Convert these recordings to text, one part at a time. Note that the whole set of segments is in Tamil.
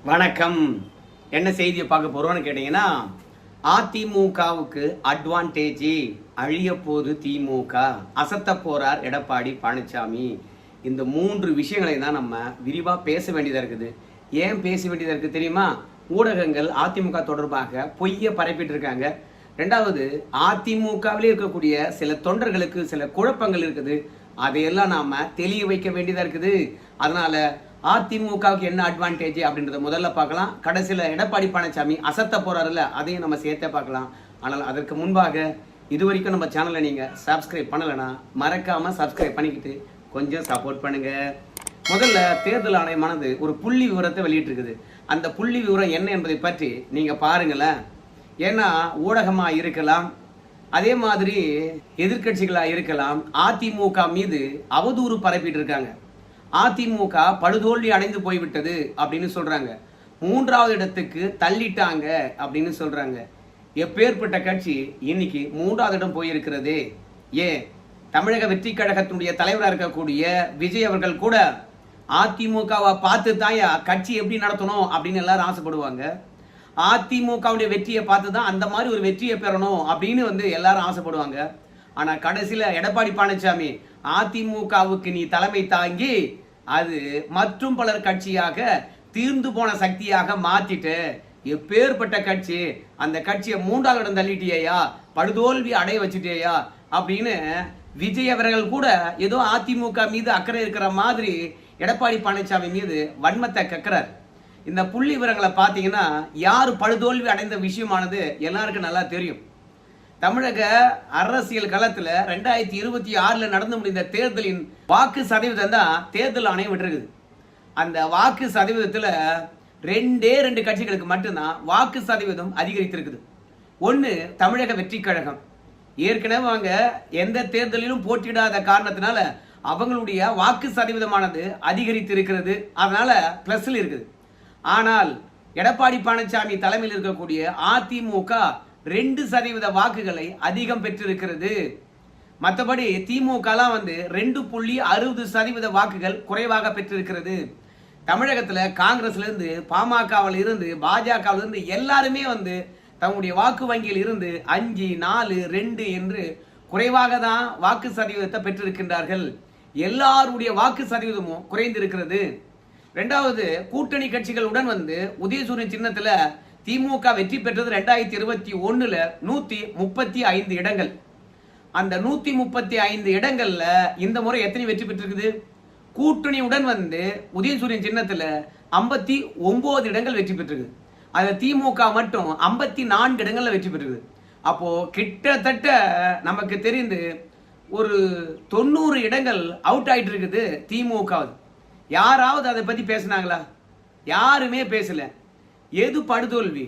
வணக்கம். என்ன செய்தியை பார்க்க போறோம்னு கேட்டீங்கன்னா, அதிமுகவுக்கு அட்வான்டேஜ், அழிய போது திமுக, அசத்த போறார் எடப்பாடி பழனிசாமி. இந்த 3 விஷயங்களை தான் நம்ம விரிவா பேச வேண்டியதா இருக்குது. ஏன் பேச வேண்டியதா இருக்கு தெரியுமா? ஊடகங்கள் அதிமுக தொடர்பாக பொய்யை பரப்பிட்டு இருக்காங்க. ரெண்டாவது, அதிமுகவிலே இருக்கக்கூடிய சில தொண்டர்களுக்கு சில குழப்பங்கள் இருக்குது. அதையெல்லாம் நாம தெளிய வைக்க வேண்டியதா இருக்குது. அதனால அதிமுகவுக்கு என்ன அட்வான்டேஜ் அப்படின்றத முதல்ல பார்க்கலாம். கடைசியில் எடப்பாடி பழனிசாமி அசத்த போறாருல்ல, அதையும் நம்ம சேர்த்தே பார்க்கலாம். ஆனால் அதற்கு முன்பாக இது வரைக்கும் நம்ம சேனலை நீங்க சப்ஸ்கிரைப் பண்ணலைன்னா மறக்காம சப்ஸ்கிரைப் பண்ணிக்கிட்டு கொஞ்சம் சப்போர்ட் பண்ணுங்க. முதல்ல தேர்தல் ஆணையமானது ஒரு புள்ளி விவரத்தை வெளியிட்டிருக்குது. அந்த புள்ளி விவரம் என்ன என்பதை பற்றி நீங்க பாருங்களேன். ஏன்னா ஊடகமா இருக்கலாம், அதே மாதிரி எதிர்கட்சிகளா இருக்கலாம், அதிமுக மீது அவதூறு பரப்பிட்டு இருக்காங்க. அதிமுக படுதோல்வி அடைந்து போய்விட்டது அப்படின்னு சொல்றாங்க. 3வது இடத்துக்கு தள்ளிட்டாங்க அப்படின்னு சொல்றாங்க. எப்பேற்பட்ட கட்சி இன்னைக்கு 3வது இடம் போயிருக்கிறது. தமிழக வெற்றி கழகத்தினுடைய தலைவராக இருக்கக்கூடிய விஜய் அவர்கள் கூட அதிமுகவை பார்த்து தாயா கட்சி எப்படி நடத்தணும் அப்படின்னு எல்லாரும் ஆசைப்படுவாங்க. அதிமுகவுடைய வெற்றியை பார்த்து தான் அந்த மாதிரி ஒரு வெற்றியை பெறணும் அப்படின்னு எல்லாரும் ஆசைப்படுவாங்க. ஆனா கடைசியில எடப்பாடி பழனிசாமி அதிமுகவுக்கு நீ தலைமை தாங்கி அது மற்றும் பலர் கட்சியாக தீர்ந்து போன சக்தியாக மாத்திட்டு எப்பேற்பட்ட கட்சி, அந்த கட்சியை 3வது இடம் தள்ளிட்டியா, படுதோல்வி அடைய வச்சுட்டேயா அப்படின்னு விஜய் அவர்கள் கூட ஏதோ அதிமுக மீது அக்கறை இருக்கிற மாதிரி எடப்பாடி பழனிசாமி மீது வன்மத்தை கக்கிறார். இந்த புள்ளி விவரங்களை பார்த்தீங்கன்னா யார் படுதோல்வி அடைந்த விஷயமானது எல்லாருக்கும் நல்லா தெரியும். தமிழக அரசியல் களத்துல 2026 நடந்து முடிந்த தேர்தலின் வாக்கு சதவீதம் தான் தேர்தல் ஆணையம் விட்டுருக்குது. அந்த வாக்கு சதவீதத்துல 2 கட்சிகளுக்கு மட்டும்தான் வாக்கு சதவீதம் அதிகரித்திருக்குது. ஒன்னு தமிழக வெற்றி கழகம். ஏற்கனவே அவங்க எந்த தேர்தலிலும் போட்டியிடாத காரணத்தினால அவங்களுடைய வாக்கு சதவீதமானது அதிகரித்து இருக்கிறது. அதனால பிளஸ்ல இருக்குது. ஆனால் எடப்பாடி பழனிசாமி தலைமையில் இருக்கக்கூடிய அதிமுக 2% வாக்குகளை அதிகம் பெற்றிருக்கிறது. மற்றபடி திமுக 2.60% வாக்குகள் குறைவாக பெற்றிருக்கிறது. தமிழகத்துல காங்கிரஸ்ல இருந்து, பாமகவில் இருந்து, பாஜகவில் இருந்து எல்லாருமே தங்களுடைய வாக்கு வங்கியில் இருந்து 5, 4, 2 என்று குறைவாக தான் வாக்கு சதவீதத்தை பெற்றிருக்கின்றார்கள். எல்லாருடைய வாக்கு சதவீதமும் குறைந்திருக்கிறது. ரெண்டாவது, கூட்டணி கட்சிகளுடன் உதயசூரியன் சின்னத்துல திமுக வெற்றி பெற்றது 2021 135 இடங்கள். அந்த 135 இடங்கள்ல இந்த முறை எத்தனை வெற்றி பெற்றிருக்குது? கூட்டணியுடன் உதயசூரியன் சின்னத்துல 59 இடங்கள் வெற்றி பெற்றிருக்கு. அதுல திமுக மட்டும் 54 இடங்கள்ல வெற்றி பெற்றிருக்கு. அப்போ கிட்டத்தட்ட நமக்கு தெரிந்து ஒரு 90 இடங்கள் அவுட் ஆயிட்டு இருக்குது திமுக. யாராவது அதை பத்தி பேசினாங்களா? யாருமே பேசல. எது படுதோல்வி?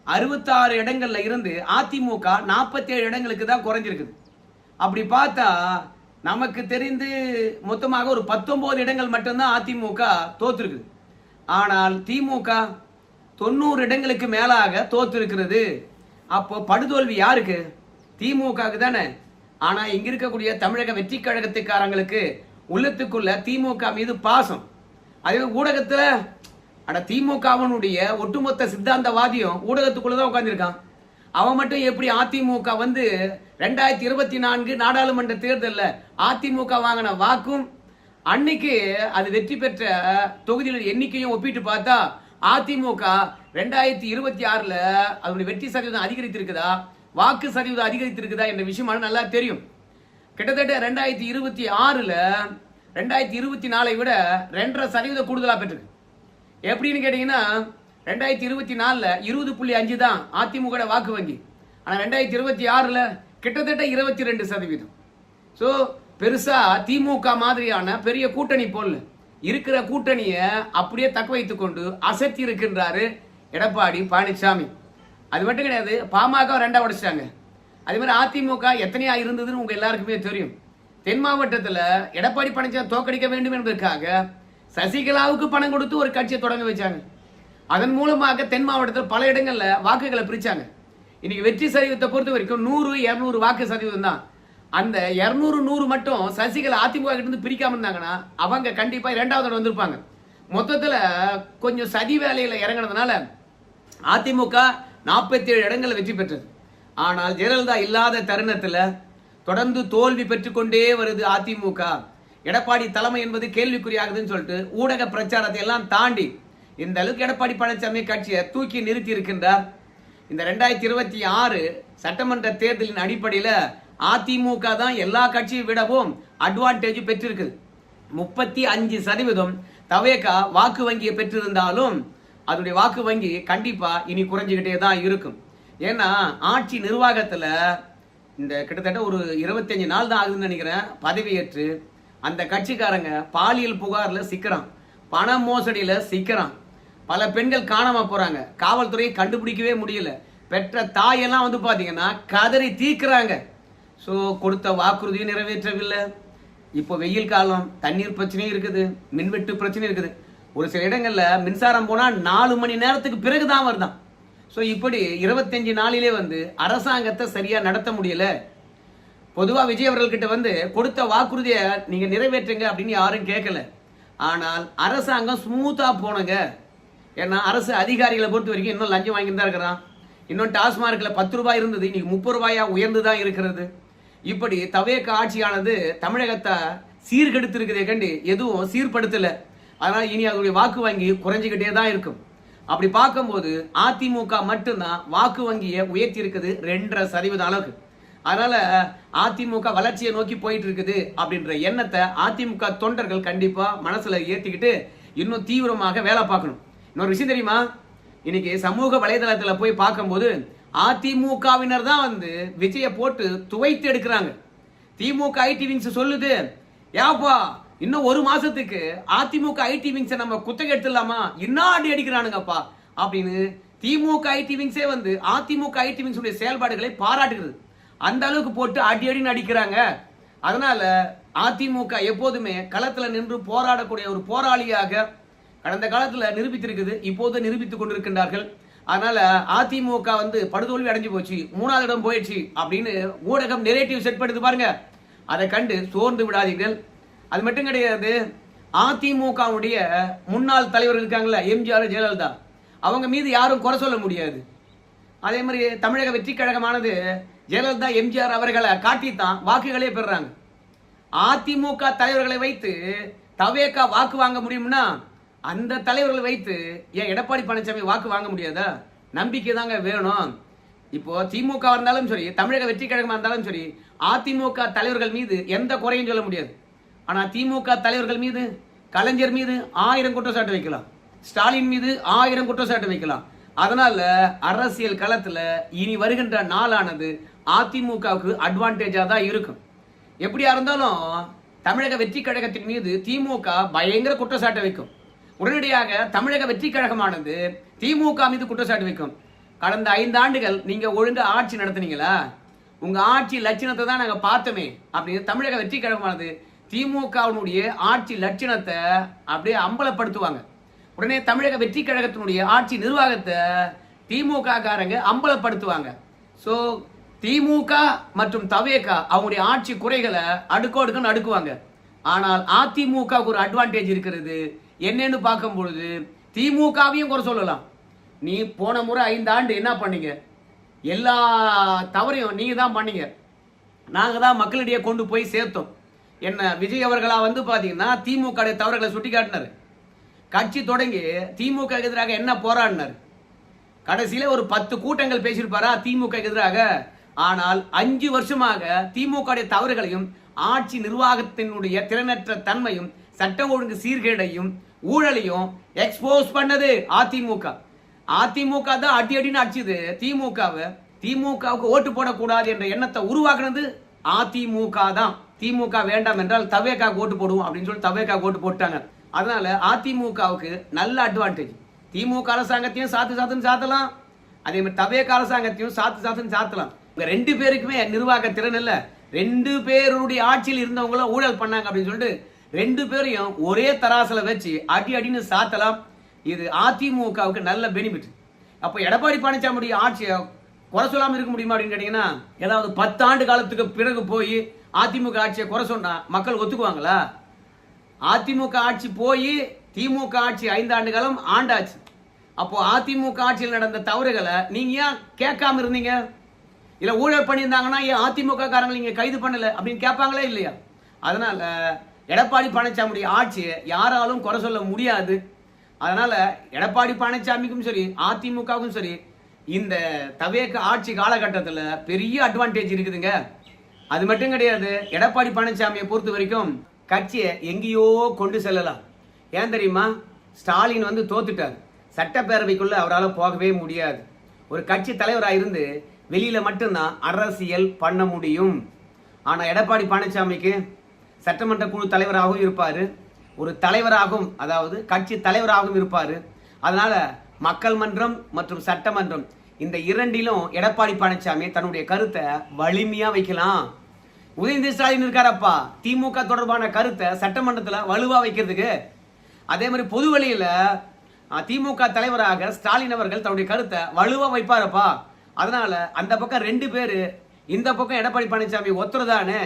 66 இடங்கள்ல இருந்து அதிமுக 47 இடங்களுக்கு தான் குறைஞ்சிருக்குது. அப்படி பார்த்தா நமக்கு தெரிந்து மொத்தமாக ஒரு 19 இடங்கள் மட்டும்தான் அதிமுக தோத்துருக்குது. ஆனால் திமுக 90 இடங்களுக்கு மேலாக தோத்திருக்கிறது. அப்போ படுதோல்வி யாருக்கு? திமுகவுக்கு தானே. ஆனா இங்க இருக்கக்கூடிய தமிழக வெற்றி கழகத்துக்காரங்களுக்கு உள்ளத்துக்குள்ள திமுக மீது பாசம். அதே ஊடகத்துல திமுகவனுடைய ஒட்டுமொத்த சித்தாந்தவாதியும் ஊடகத்துக்குள்ளதான் உட்கார்ந்துருக்கான். அவன் மட்டும் எப்படி அதிமுக 2024 நாடாளுமன்ற தேர்தலில் அதிமுக வாங்கின வாக்கும் அன்னைக்கு அது வெற்றி பெற்ற தொகுதிகள் எண்ணிக்கையும் ஒப்பிட்டு பார்த்தா அதிமுக 2026 அதனுடைய வெற்றி சதவீதம் அதிகரித்திருக்குதா, வாக்கு சதவீதம் அதிகரித்திருக்குதா என்ற விஷயம் நல்லா தெரியும். கிட்டத்தட்ட 2026 2024 விட 2.5% கூடுதலா பெற்றிருக்கு. எப்படின்னு கேட்டீங்கன்னா 2024 20.5 தான் அதிமுக வாக்கு வங்கி. ஆனா 2026 கிட்டத்தட்ட 22%. சோ பெருசா திமுக மாதிரியான பெரிய கூட்டணி போல இருக்கிற கூட்டணியை அப்படியே தக்க வைத்துக் கொண்டு அசத்தி இருக்கின்றாரு எடப்பாடி பழனிசாமி. அது மட்டும் கிடையாது, பாமக 2 உடைச்சிட்டாங்க. அதே மாதிரி அதிமுக எத்தனையா இருந்ததுன்னு உங்க எல்லாருக்குமே தெரியும். தென் மாவட்டத்தில் எடப்பாடி பழனிசாமி தோக்கடிக்க வேண்டும் என்பதற்காக சசிகலாவுக்கு பணம் கொடுத்து ஒரு கட்சியை தொடங்க வச்சாங்க. அதன் மூலமாக தென் மாவட்டத்தில் பல இடங்கள்ல வாக்குகளை பிரிச்சாங்க. இன்னைக்கு வெற்றி சதவீதத்தை பொறுத்த வரைக்கும் 100, 200 வாக்கு சதவீதம் தான். அந்த 200, 100 மட்டும் சசிகலா அதிமுக கிட்ட இருந்து பிரிக்காம இருந்தாங்கன்னா அவங்க கண்டிப்பா 2வது இடம் வந்திருப்பாங்க. மொத்தத்துல கொஞ்சம் சதி வேலையில இறங்கினதுனால அதிமுக 47 இடங்களில் வெற்றி பெற்றது. ஆனால் ஜெயலலிதா இல்லாத தருணத்துல தொடர்ந்து தோல்வி பெற்றுக்கொண்டே வருது அதிமுக. எடப்பாடி தலைமை என்பது கேள்விக்குறியாகுதுன்னு சொல்லிட்டு ஊடக பிரச்சாரத்தை எல்லாம் தாண்டி இந்த அளவுக்கு எடப்பாடி பழனிசாமி கட்சியை தூக்கி நிறுத்தி இருக்கின்றார். இந்த 2026 சட்டமன்ற தேர்தலின் அடிப்படையில் அதிமுக தான் எல்லா கட்சியை விடவும் அட்வான்டேஜ் பெற்றிருக்கு. 35% தவேகா வாக்கு வங்கியை பெற்றிருந்தாலும் அதனுடைய வாக்கு வங்கி கண்டிப்பா இனி குறைஞ்சுக்கிட்டே தான் இருக்கும். ஏன்னா ஆட்சி நிர்வாகத்துல இந்த கிட்டத்தட்ட ஒரு 25 நாள் தான் ஆகுதுன்னு நினைக்கிறேன் பதவியேற்று. அந்த கட்சிக்காரங்க பாலியல் புகார்ல சிக்கிறான், பண மோசடியில சிக்கிறான், பல பெண்கள் காணாம போறாங்க, காவல்துறையை கண்டுபிடிக்கவே முடியல, பெற்ற தாயெல்லாம் வந்து பாத்தீங்கன்னா கதறி தீக்குறாங்க. ஸோ கொடுத்த வாக்குறுதியும் நிறைவேற்றவில்லை. இப்போ வெயில் காலம், தண்ணீர் பிரச்சனையும் இருக்குது, மின்வெட்டு பிரச்சனையும் இருக்குது. ஒரு சில இடங்கள்ல மின்சாரம் போனா 4 மணி நேரத்துக்கு பிறகுதான் வருதான். ஸோ இப்படி 25 நாளிலே வந்து அரசாங்கத்தை சரியா நடத்த முடியல. பொதுவா விஜய் அவர்கள்கிட்ட வந்து கொடுத்த வாக்குறுதியை நீங்க நிறைவேற்றுங்க அப்படின்னு யாரும் கேட்கல. ஆனால் அரசாங்கம் ஸ்மூத்தா போனுங்க. ஏன்னா அரசு அதிகாரிகளை பொறுத்த வரைக்கும் இன்னும் லஞ்சம் வாங்கிட்டு தான் இருக்கிறான். இன்னும் டாஸ்மார்க்ல 10 ரூபாய் இருந்தது, இன்னைக்கு 30 ரூபாயா உயர்ந்துதான் இருக்கிறது. இப்படி தவேக ஆட்சியானது தமிழகத்தை சீர்கெடுத்து இருக்கிறதே கண்டு எதுவும் சீர்படுத்தல. அதனால இனி அதனுடைய வாக்கு வங்கி குறைஞ்சிக்கிட்டே தான் இருக்கும். அப்படி பார்க்கும்போது அதிமுக மட்டும்தான் வாக்கு வங்கியை உயர்த்தி இருக்குது 2.5% அளவுக்கு. அதனால அதிமுக வளர்ச்சியை நோக்கி போயிட்டு இருக்குது அப்படின்ற எண்ணத்தை அதிமுக தொண்டர்கள் கண்டிப்பா மனசுல ஏற்றிக்கிட்டு இன்னும் தீவிரமாக வேலை பார்க்கணும். இன்னொரு விஷயம் தெரியுமா, இன்னைக்கு சமூக வலைதளத்துல போய் பார்க்கும்போது அதிமுகவினர் தான் வந்து விஜயை போட்டு துவைத்து எடுக்கிறாங்க. திமுக ஐடி விங்ஸ் சொல்லுது, ஏப்பா இன்னும் 1 மாசத்துக்கு அதிமுக ஐடி விங்ஸை நம்ம குத்தகை எடுத்துடலாமா, என்ன அடி அடிக்கிறானுங்கப்பா அப்படின்னு திமுக ஐடி விங்ஸே வந்து அதிமுக ஐடி விங்ஸ் உடைய செயல்பாடுகளை பாராட்டுகிறது. அந்த அளவுக்கு போட்டு அடி அடின்னு அடிக்கிறாங்க. அதனால அதிமுக எப்போதுமே களத்துல நின்று போராடக்கூடிய ஒரு போராளியாக கடந்த காலத்துல நிரூபித்திருக்குது, இப்போது நிரூபித்துக் கொண்டிருக்கின்றார்கள். அதனால அதிமுக வந்து படுதோல்வி அடைஞ்சு போச்சு, 3வது இடம் போயிடுச்சு அப்படின்னு ஊடகம் நெரேட்டிவ் செட் பண்ணுது பாருங்க. அதை கண்டு சோர்ந்து விடாதீர்கள். அது மட்டும் கிடையாது, அதிமுகவுடைய முன்னாள் தலைவர்கள் இருக்காங்களா, எம்ஜிஆர் ஜெயலலிதா, அவங்க மீது யாரும் குறை சொல்ல முடியாது. அதே மாதிரி தமிழக வெற்றி கழகமானது ஜெயலலிதா எம்ஜிஆர் அவர்களை காட்டித்தான் வாக்குகளே பெறுறாங்க. அதிமுக தலைவர்களை வைத்து தவேகா வாக்கு வாங்க முடியும்னா அந்த தலைவர்களை வைத்து ஏன் எடப்பாடி பழனிசாமி வாக்கு வாங்க முடியாதா? நம்பிக்கை தாங்க வேணும். இப்போ திமுக இருந்தாலும் சரி, தமிழக வெற்றி கழகமா இருந்தாலும் சரி, அதிமுக தலைவர்கள் மீது எந்த குறையும் சொல்ல முடியாது. ஆனா திமுக தலைவர்கள் மீது, கலைஞர் மீது 1000 குற்றச்சாட்டு வைக்கலாம், ஸ்டாலின் மீது 1000 குற்றச்சாட்டு வைக்கலாம். அதனால அரசியல் களத்துல இனி வருகின்ற நாளானது அதிமுகவுக்கு அட்வான்டேஜா தான் இருக்கும். எப்படியா இருந்தாலும் தமிழக வெற்றி கழகத்தின் மீது திமுக பயங்கர குற்றச்சாட்டு வைக்கும். உடனடியாக தமிழக வெற்றி கழகமானது திமுக மீது குற்றச்சாட்டு வைக்கும். கடந்த 5 ஆண்டுகள் நீங்க ஒழுங்கா ஆட்சி நடத்துனீங்களா, உங்க ஆட்சி லட்சணத்தை தான் நாங்க பார்த்தோமே அப்படின்னு தமிழக வெற்றி கழகமானது திமுகவினுடைய ஆட்சி லட்சணத்தை அப்படியே அம்பலப்படுத்துவாங்க. உடனே தமிழக வெற்றி கழகத்தினுடைய ஆட்சி நிர்வாகத்தை திமுக காரங்க அம்பலப்படுத்துவாங்க. சோ திமுக மற்றும் தவேகா அவங்களுடைய ஆட்சி குறைகளை அடுக்கோடுக்குன்னு அடுக்குவாங்க. ஆனால் அதிமுகவுக்கு ஒரு அட்வான்டேஜ் இருக்கிறது. என்னன்னு பார்க்கும் பொழுது திமுகவையும் குறை சொல்லலாம். நீ போன முறை 5 ஆண்டு என்ன பண்ணீங்க, எல்லா தவறையும் நீங்க தான் பண்ணீங்க, நாங்க தான் மக்களிடையே கொண்டு போய் சேர்த்தோம். என்ன விஜய் அவர்களா வந்து பாத்தீங்கன்னா திமுக தவறுகளை சுட்டி காட்டினார். கட்சி தொடங்கி திமுக எதிராக என்ன போராடினார், கடைசியில ஒரு 10 கூட்டங்கள் பேசியிருப்பாரா திமுக எதிராக. ஆனால் 5 வருஷமாக திமுக தவறுகளையும் ஆட்சி நிர்வாகத்தினுடைய திறனற்ற தன்மையும் சட்டம் ஒழுங்கு சீர்கேடையும் ஊழலையும் எக்ஸ்போஸ் பண்ணது அதிமுக. அதிமுக தான் அடி அடின்னு அடிச்சது திமுகவுக்கு ஓட்டு போடக்கூடாது என்ற எண்ணத்தை உருவாக்குனது அதிமுக தான். திமுக வேண்டாம் என்றால் தவேகா ஓட்டு போடுவோம் அப்படின்னு சொல்லி தவேகா ஓட்டு போட்டாங்க. அதனால அதிமுகவுக்கு நல்ல அட்வான்டேஜ். திமுக அரசாங்கத்தையும் சாத்துன்னு சாத்தலாம், அதே மாதிரி தவேகா அரசாங்கத்தையும் சாத்துன்னு சாத்தலாம். 2 பேருக்குமே நிர்வாக திறன் இல்ல, 2 பேருடைய ஆட்சியில் இருந்தவங்களும் ஊழல் பண்ணாங்க அப்படின்னு சொல்லிட்டு 2 பேரையும் ஒரே தராசுல வச்சு அடி அடின்னு சாத்தலாம். இது அதிமுகவுக்கு நல்ல பெனிஃபிட். அப்ப எடப்பாடி பழனிசாமி ஆட்சியை குறை சொல்லாம இருக்க முடியுமா அப்படின்னு கேட்டீங்கன்னா, ஏதாவது 10 ஆண்டு காலத்துக்கு பிறகு போய் அதிமுக ஆட்சியை குறை சொன்னா மக்கள் ஒத்துக்குவாங்களா? அதிமுக ஆட்சி போய் திமுக ஆட்சி 5 ஆண்டு காலம் ஆண்டாச்சு. அப்போ அதிமுக ஆட்சியில் நடந்த தவறுகளை நீங்க ஏன் கேட்காம இருந்தீங்க? இல்ல ஊழல் பண்ணியிருந்தாங்கன்னா ஏன் அதிமுக காரங்களை நீங்க கைது பண்ணல அப்படின்னு கேட்பாங்களே இல்லையா? அதனால எடப்பாடி பழனிசாமியுடைய ஆட்சியை யாராலும் குறை சொல்ல முடியாது. அதனால எடப்பாடி பழனிசாமிக்கும் சரி அதிமுகவுக்கும் சரி இந்த தவேக ஆட்சி காலகட்டத்தில் பெரிய அட்வான்டேஜ் இருக்குதுங்க. அது மட்டும் கிடையாது, எடப்பாடி பழனிசாமியை பொறுத்த வரைக்கும் கட்சியை எங்கேயோ கொண்டு செல்லலாம். ஏன் தெரியுமா? ஸ்டாலின் வந்து தோத்துட்டார். சட்டப்பேரவைக்குள்ள அவரால் போகவே முடியாது. ஒரு கட்சி தலைவராக இருந்து வெளியில மட்டும்தான் அரசியல் பண்ண முடியும். ஆனா எடப்பாடி பழனிசாமிக்கு சட்டமன்ற குழு தலைவராகவும் இருப்பாரு, ஒரு தலைவராகவும் அதாவது கட்சி தலைவராகவும் இருப்பாரு. அதனால மக்கள் மன்றம் மற்றும் சட்டமன்றம் இந்த இரண்டிலும் எடப்பாடி பழனிசாமி தன்னுடைய கருத்தை வலிமையா வைக்கலாம். உதயநிதி ஸ்டாலின் இருக்காரப்பா, திமுக தொடர்பான கருத்தை சட்டமன்றத்தில் வலுவா வைக்கிறதுக்கு. அதே மாதிரி பொது வழியில திமுக தலைவராக ஸ்டாலின் அவர்கள் தன்னுடைய கருத்தை வலுவா வைப்பாரப்பா. அதனால அந்த பக்கம் 2 பேரு, இந்த பக்கம் எடப்பாடி பழனிசாமி ஒத்துறதானே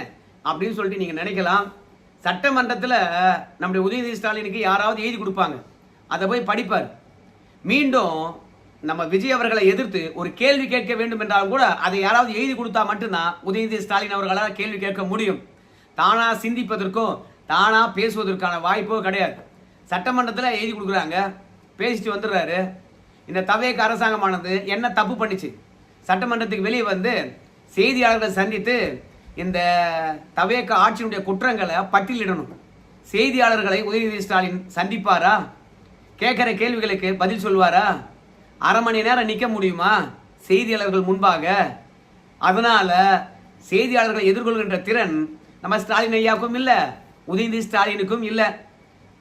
அப்படின்னு சொல்லிட்டு நீங்க நினைக்கலாம். சட்டமன்றத்தில் நம்முடைய உதயநிதி ஸ்டாலினுக்கு யாராவது எழுதி கொடுப்பாங்க, அதை போய் படிப்பார். மீண்டும் நம்ம விஜய் அவர்களை எதிர்த்து ஒரு கேள்வி கேட்க வேண்டும் என்றாலும் கூட அதை யாராவது எழுதி கொடுத்தா மட்டும்தான் உதயநிதி ஸ்டாலின் அவர்களால் கேள்வி கேட்க முடியும். தானா சிந்திப்பதற்கும் தானா பேசுவதற்கான வாய்ப்போ கிடையாது. சட்டமன்றத்தில் எழுதி கொடுக்குறாங்க, பேசிட்டு வந்துடுறாரு. இந்த தவேக அரசாங்கமானது என்ன தப்பு பண்ணிச்சு? சட்டமன்றத்துக்கு வெளியே வந்து செய்தியாளர்களை சந்தித்து இந்த தவேக ஆட்சியினுடைய குற்றங்களை பட்டியலிடணும். செய்தியாளர்களை உதயநிதி ஸ்டாலின் சந்திப்பாரா? கேட்கிற கேள்விகளுக்கு பதில் சொல்வாரா? அரை மணி நேரம் நிற்க முடியுமா செய்தியாளர்கள் முன்பாக? அதனால செய்தியாளர்களை எதிர்கொள்கின்ற திறன் நம்ம ஸ்டாலின் ஐயாவுக்கும் இல்லை, உதயநிதி ஸ்டாலினுக்கும் இல்லை.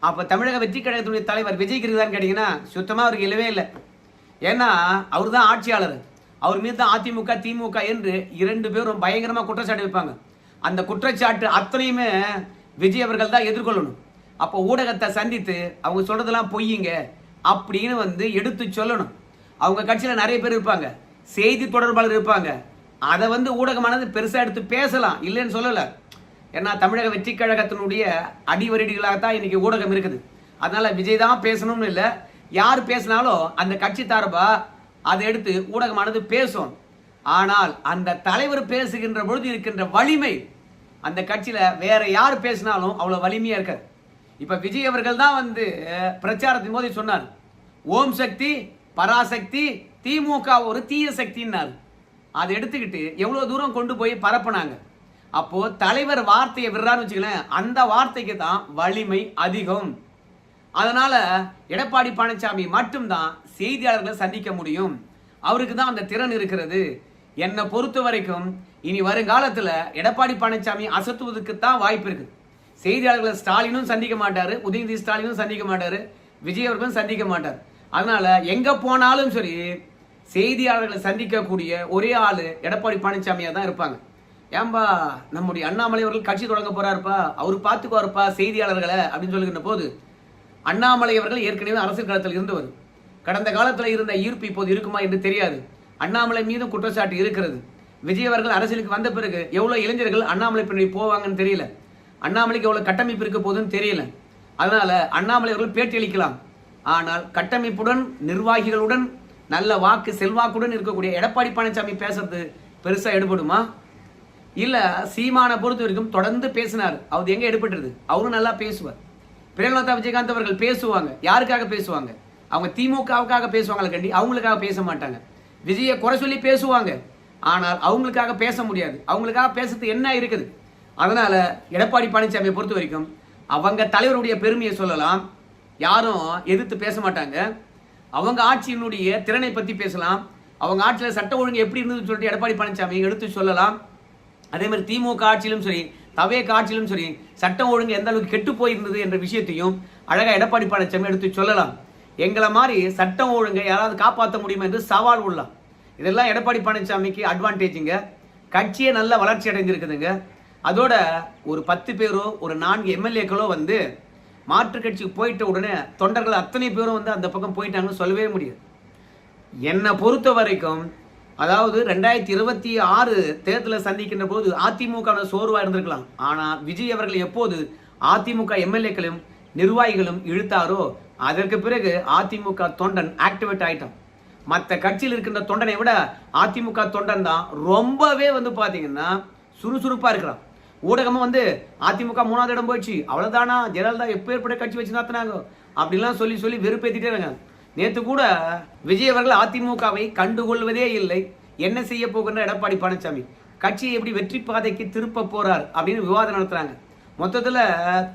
அப்போ தமிழக வெற்றி கழகத்துடைய தலைவர் விஜய்க்கு இருக்குதான்னு கேட்டீங்கன்னா சுத்தமாக அவருக்கு இல்லவே இல்லை. ஏன்னா அவர் தான் ஆட்சியாளர். அவர் மீது தான் அதிமுக திமுக என்று 2 பேரும் பயங்கரமாக குற்றச்சாட்டு வைப்பாங்க. அந்த குற்றச்சாட்டு அத்தனையுமே விஜய் அவர்கள் தான் எதிர்கொள்ளணும். அப்போ ஊடகத்தை சந்தித்து அவங்க சொல்றதெல்லாம் பொய்யுங்க அப்படின்னு வந்து எடுத்து சொல்லணும். அவங்க கட்சியில் நிறைய பேர் இருப்பாங்க, செய்தி தொடர்பாளர் இருப்பாங்க. அதை வந்து ஊடகமானது பெருசாக எடுத்து பேசலாம், இல்லைன்னு சொல்லலை. ஏன்னா தமிழக வெற்றி கழகத்தினுடைய அடிவரடிகளாகத்தான் இன்னைக்கு ஊடகம் இருக்குது. அதனால விஜய் தான் பேசணும்னு இல்லை, யார் பேசினாலும் அந்த கட்சி சார்பா அதை எடுத்து ஊடகமானது பேசும். ஆனால் அந்த தலைவர் பேசுகின்ற பொழுது இருக்கின்ற வலிமை அந்த கட்சியில வேற யார் பேசினாலும் அவ்வளவு வலிமையா இருக்காது. இப்ப விஜய் அவர்கள் தான் வந்து பிரச்சாரத்தின் போது சொன்னார், ஓம் சக்தி பராசக்தி திமுக ஒரு தீய சக்தின்னார். அதை எடுத்துக்கிட்டு எவ்வளவு தூரம் கொண்டு போய் பரப்புனாங்க. அப்போ தலைவர் வார்த்தையை விடுறான்னு வச்சுக்கலேன், அந்த வார்த்தைக்கு தான் வலிமை அதிகம். அதனால எடப்பாடி பழனிசாமி மட்டும்தான் செய்தியாளர்களை சந்திக்க முடியும். அவருக்கு தான் அந்த திறன் இருக்கிறது. என்னை பொறுத்த வரைக்கும் இனி வருங்காலத்தில் எடப்பாடி பழனிசாமி அசத்துவதற்கு தான் வாய்ப்பு இருக்கு. செய்தியாளர்களை ஸ்டாலினும் சந்திக்க மாட்டாரு, உதயநிதி ஸ்டாலினும் சந்திக்க மாட்டாரு, விஜய் அவர்களும் சந்திக்க மாட்டார். அதனால எங்க போனாலும் சரி செய்தியாளர்களை சந்திக்கக்கூடிய ஒரே ஆளு எடப்பாடி பழனிசாமியா தான் இருப்பாங்க. ஏன்பா நம்முடைய அண்ணாமலை அவர்கள் கட்சி தொடங்க போறாருப்பா, அவரு பார்த்துக்குவாருப்பா செய்தியாளர்களை அப்படின்னு சொல்லுகின்ற போது, அண்ணாமலை அவர்கள் ஏற்கனவே அரசியல் களத்தில் இருந்தவர். கடந்த காலத்தில் இருந்த ஈர்ப்பு இப்போது இருக்குமா என்று தெரியாது. அண்ணாமலை மீதும் குற்றச்சாட்டு இருக்கிறது. விஜய் அவர்கள் அரசியலுக்கு வந்த பிறகு எவ்வளவு இளைஞர்கள் அண்ணாமலை பின்னாடி போவாங்கன்னு தெரியல, அண்ணாமலைக்கு எவ்வளவு கட்டமைப்பு இருக்க போதுன்னு தெரியல. அதனால அண்ணாமலை அவர்கள் பேட்டி அளிக்கலாம். ஆனால் கட்டமைப்புடன் நிர்வாகிகளுடன் நல்ல வாக்கு செல்வாக்குடன் இருக்கக்கூடிய எடப்பாடி பழனிசாமி பேசுறது பெருசா எடுபடுமா? இல்ல சீமானை பொறுத்த வரைக்கும் தொடர்ந்து பேசினார், அவர் எங்க எடுபட்டுறது? அவரும் நல்லா பேசுவார். பிரேமலதா விஜயகாந்த் அவர்கள் பேசுவாங்க. யாருக்காக பேசுவாங்க? அவங்க திமுகவுக்காக பேசுவாங்களே கண்டி, அவங்களுக்காக பேச மாட்டாங்க. விஜயை குறை சொல்லி பேசுவாங்க, ஆனால் அவங்களுக்காக பேச முடியாது. அவங்களுக்காக பேசுறது என்ன இருக்குது? அதனால எடப்பாடி பழனிசாமியை பொறுத்த வரைக்கும் அவங்க தலைவருடைய பெருமையை சொல்லலாம், யாரும் எதிர்த்து பேச மாட்டாங்க. அவங்க ஆட்சியினுடைய திறனை பத்தி பேசலாம், அவங்க ஆட்சியில் சட்ட ஒழுங்கு எப்படி இருந்ததுன்னு சொல்லிட்டு எடப்பாடி பழனிசாமி எடுத்து சொல்லலாம். அதே மாதிரி திமுக ஆட்சியிலும் சரி தவேக ஆட்சியிலும் சரி சட்டம் ஒழுங்கு எந்த அளவுக்கு கெட்டு போயிருந்தது என்ற விஷயத்தையும் அழகா எடப்பாடி பழனிசாமி எடுத்து சொல்லலாம். எங்களை மாதிரி சட்டம் ஒழுங்கை யாராவது காப்பாற்ற முடியுமா என்று சவால் உள்ளலாம். இதெல்லாம் எடப்பாடி பழனிசாமிக்கு அட்வான்டேஜுங்க. கட்சியே நல்ல வளர்ச்சி அடைஞ்சிருக்குதுங்க. அதோட ஒரு 10 பேரோ ஒரு 4 எம்எல்ஏக்களோ வந்து மாற்று கட்சிக்கு போயிட்ட உடனே தொண்டர்கள் அத்தனை பேரும் வந்து அந்த பக்கம் போயிட்டாங்கன்னு சொல்லவே முடியாது. என்னை பொறுத்த வரைக்கும் அதாவது 2026 தேர்தலை சந்திக்கின்ற போது அதிமுக சோர்வா இருந்திருக்கலாம். ஆனா விஜய் அவர்கள் எப்போது அதிமுக எம்எல்ஏக்களையும் நிர்வாகிகளும் இழுத்தாரோ அதற்கு பிறகு அதிமுக தொண்டன் ஆக்டிவேட் ஆயிட்டான். மற்ற கட்சியில் இருக்கின்ற தொண்டனை விட அதிமுக தொண்டன் தான் ரொம்பவே பாத்தீங்கன்னா சுறுசுறுப்பா இருக்கிறான். ஊடகமும் அதிமுக 3வது இடம் போயிடுச்சு, அவ்வளவுதானா, ஜெயலலிதா எப்பேற்பட்ட கட்சி வச்சு நடத்தினாங்க அப்படிலாம் சொல்லி வெறுப்பேத்திட்டே இருக்காங்க. நேற்று கூட விஜய் அவர்கள் அதிமுகவை கண்டுகொள்வதே இல்லை, என்ன செய்ய போகின்ற எடப்பாடி பழனிசாமி கட்சியை எப்படி வெற்றி பாதைக்கு திருப்ப போறார் அப்படின்னு விவாதம் நடத்துறாங்க. மொத்தத்தில்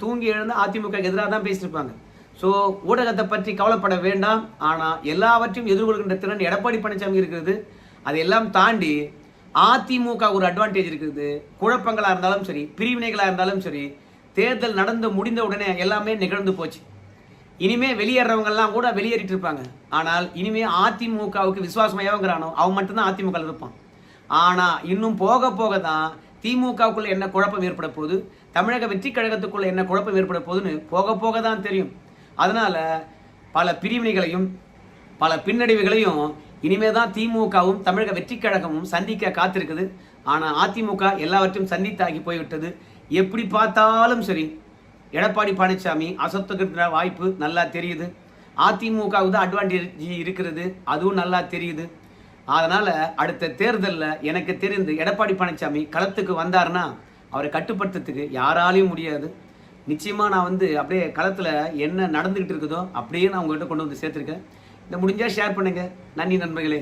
தூங்கி எழுந்து அதிமுக எதிராக தான் பேசியிருப்பாங்க. ஸோ ஊடகத்தை பற்றி கவலைப்பட வேண்டாம். ஆனால் எல்லாவற்றையும் எதிர்கொள்கின்ற திறன் எடப்பாடி பழனிசாமி இருக்கிறது. அதையெல்லாம் தாண்டி அதிமுக ஒரு அட்வான்டேஜ் இருக்குது. குழப்பங்களாக இருந்தாலும் சரி, பிரிவினைகளாக இருந்தாலும் சரி, தேர்தல் நடந்து முடிந்த உடனே எல்லாமே நிகழ்ந்து போச்சு. இனிமே வெளியேறவங்கெல்லாம் கூட வெளியேறிட்டு இருப்பாங்க. ஆனால் இனிமே அதிமுகவுக்கு விசுவாசமையாவங்கிறானோ அவன் மட்டும்தான் அதிமுக இருப்பான். ஆனால் இன்னும் போக போக தான் திமுகவுக்குள்ள என்ன குழப்பம் ஏற்பட போகுது, தமிழக வெற்றி கழகத்துக்குள்ள என்ன குழப்பம் ஏற்பட போகுதுன்னு போக போக தான் தெரியும். அதனால பல பிரிவினைகளையும் பல பின்னடைவுகளையும் இனிமே தான் திமுகவும் தமிழக வெற்றி கழகமும் சந்திக்க காத்திருக்குது. ஆனால் அதிமுக எல்லாவற்றையும் சந்தித்தாகி போய்விட்டது. எப்படி பார்த்தாலும் சரி எடப்பாடி பழனிசாமி அசத்துக்கிற வாய்ப்பு நல்லா தெரியுது. அதிமுகவுக்கு தான் அட்வான்டேஜ் இருக்கிறது, அதுவும் நல்லா தெரியுது. அதனால அடுத்த தேர்தலில் எனக்கு தெரிந்து எடப்பாடி பழனிசாமி களத்துக்கு வந்தார்னா அவரை கட்டுப்படுத்துறதுக்கு யாராலையும் முடியாது. நிச்சயமா நான் அப்படியே களத்தில் என்ன நடந்துகிட்டு இருக்குதோ அப்படியே நான் உங்கள்கிட்ட கொண்டு சேர்த்துருக்கேன். இதை முடிஞ்சா ஷேர் பண்ணுங்க. நன்றி நண்பர்களே.